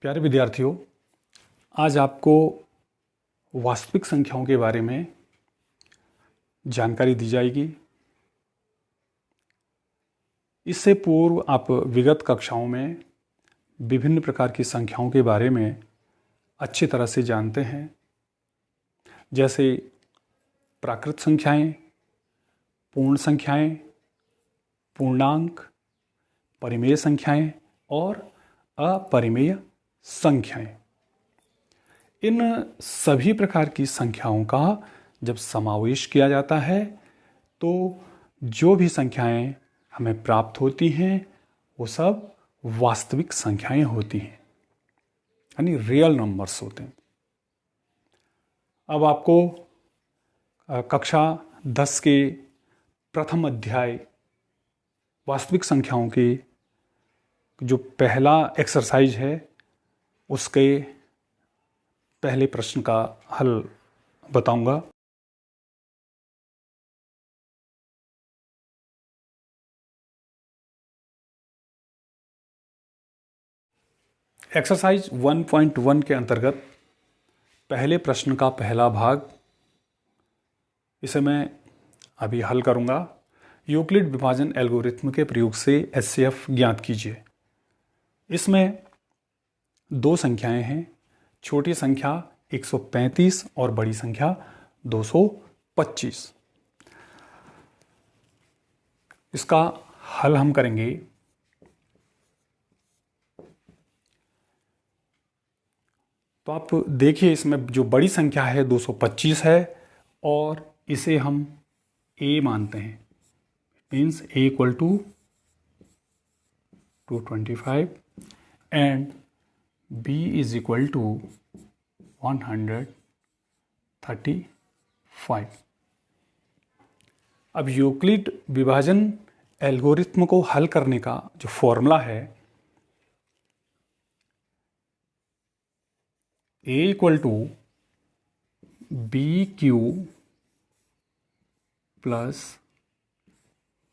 प्यारे विद्यार्थियों, आज आपको वास्तविक संख्याओं के बारे में जानकारी दी जाएगी। इससे पूर्व आप विगत कक्षाओं में विभिन्न प्रकार की संख्याओं के बारे में अच्छी तरह से जानते हैं, जैसे प्राकृत संख्याएं, पूर्ण संख्याएं, पूर्णांक, परिमेय संख्याएं और अपरिमेय संख्याएं। इन सभी प्रकार की संख्याओं का जब समावेश किया जाता है तो जो भी संख्याएं हमें प्राप्त होती हैं वो सब वास्तविक संख्याएं होती हैं, यानी रियल नंबर्स होते हैं। अब आपको कक्षा 10 के प्रथम अध्याय वास्तविक संख्याओं के जो पहला एक्सरसाइज है उसके पहले प्रश्न का हल बताऊंगा। एक्सरसाइज 1.1 के अंतर्गत पहले प्रश्न का पहला भाग, इसे मैं अभी हल करूंगा। यूक्लिड विभाजन एल्गोरिथ्म के प्रयोग से एचसीएफ ज्ञात कीजिए। इसमें दो संख्याएं हैं, छोटी संख्या 135 और बड़ी संख्या 225। इसका हल हम करेंगे। तो आप देखिए, इसमें जो बड़ी संख्या है 225 है और इसे हम a मानते हैं। Means a equal to 225 and b is equal to 135। अब यूक्लिड विभाजन एल्गोरिथ्म को हल करने का जो फॉर्मूला है, a equal to B Q plus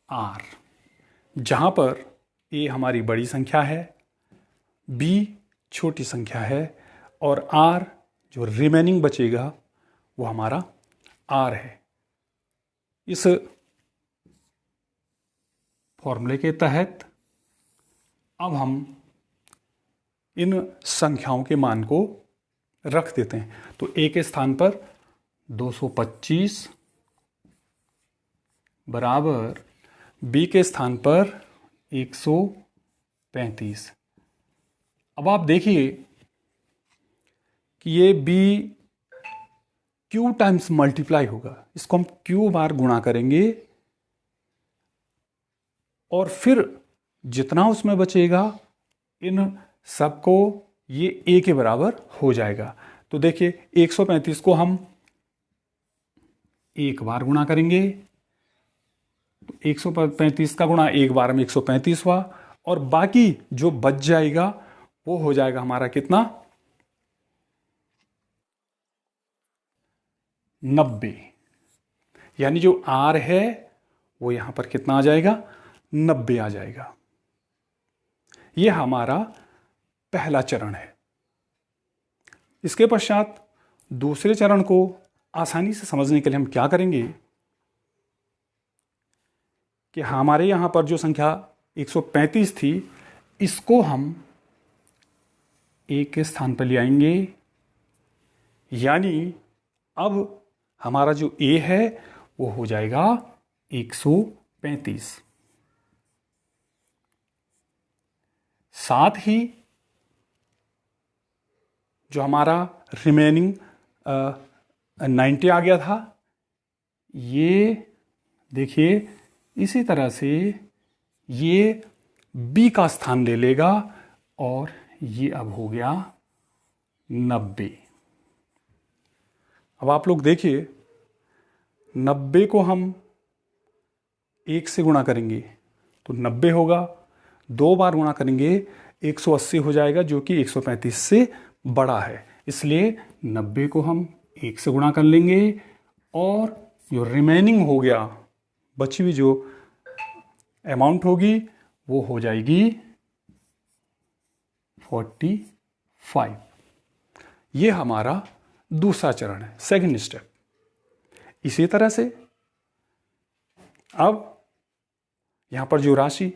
R, जहां पर a हमारी बड़ी संख्या है, b छोटी संख्या है और r जो रिमेनिंग बचेगा वो हमारा r है। इस फॉर्मूले के तहत अब हम इन संख्याओं के मान को रख देते हैं। तो a के स्थान पर 225 बराबर b के स्थान पर 135। अब आप देखिए कि ये b q टाइम्स मल्टीप्लाई होगा। इसको हम q बार गुणा करेंगे और फिर जितना उसमें बचेगा इन सबको ये a के बराबर हो जाएगा। तो देखिए 135 को हम एक बार गुणा करेंगे, 135 का गुणा एक बार में 135 हुआ और बाकी जो बच जाएगा वो हो जाएगा हमारा कितना, 90। यानी जो r है वो यहां पर कितना आ जाएगा, 90 आ जाएगा। ये हमारा पहला चरण है। इसके पश्चात दूसरे चरण को आसानी से समझने के लिए हम क्या करेंगे कि हमारे यहां पर जो संख्या 135 थी, इसको हम a के स्थान पर ले आएंगे। यानी अब हमारा जो a है वो हो जाएगा 135। साथ ही जो हमारा रिमेनिंग 90 आ गया था, ये देखिए इसी तरह से ये b का स्थान ले लेगा और ये अब हो गया 90। अब आप लोग देखिए, 90 को हम 1 से गुणा करेंगे तो 90 होगा, दो बार गुणा करेंगे 180 हो जाएगा, जो कि 135 से बड़ा है। इसलिए 90 को हम 1 से गुणा कर लेंगे और जो रिमेनिंग हो गया, बची हुई जो अमाउंट होगी वो हो जाएगी 45। 5। ये हमारा दूसरा चरण है, सेकंड स्टेप। इसी तरह से अब यहां पर जो राशि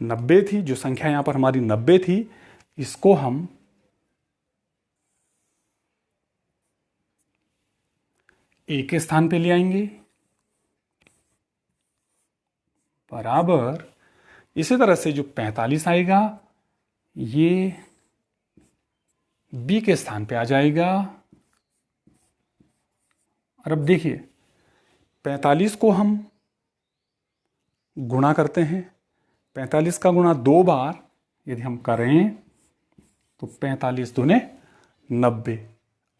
90 थी, जो संख्या यहां पर हमारी 90 थी, इसको हम ए के स्थान पे ले आएंगे, बराबर इसी तरह से जो 45 आएगा ये बी के स्थान पे आ जाएगा। और अब देखिए 45 को हम गुणा करते हैं, 45 का गुणा 2 बार यदि हम करें तो 45 दूने 90।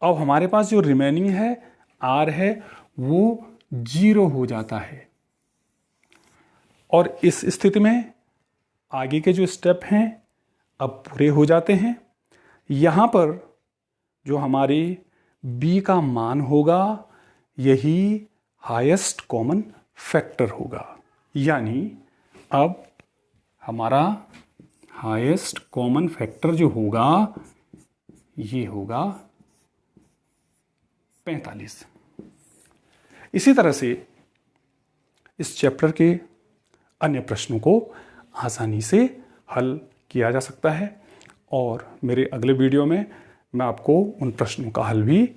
अब हमारे पास जो रिमेनिंग है आर है वो 0 हो जाता है। और इस स्थिति में आगे के जो स्टेप हैं अब पूरे हो जाते हैं। यहां पर जो हमारी b का मान होगा यही हाईएस्ट कॉमन फैक्टर होगा, यानी अब हमारा हाईएस्ट कॉमन फैक्टर जो होगा ये होगा 45। इसी तरह से इस चैप्टर के अन्य प्रश्नों को आसानी से हल किया जा सकता है और मेरे अगले वीडियो में मैं आपको उन प्रश्नों का हल भी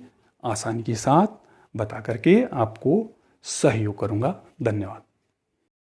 आसानी के साथ बता करके आपको सहयोग करूंगा। धन्यवाद।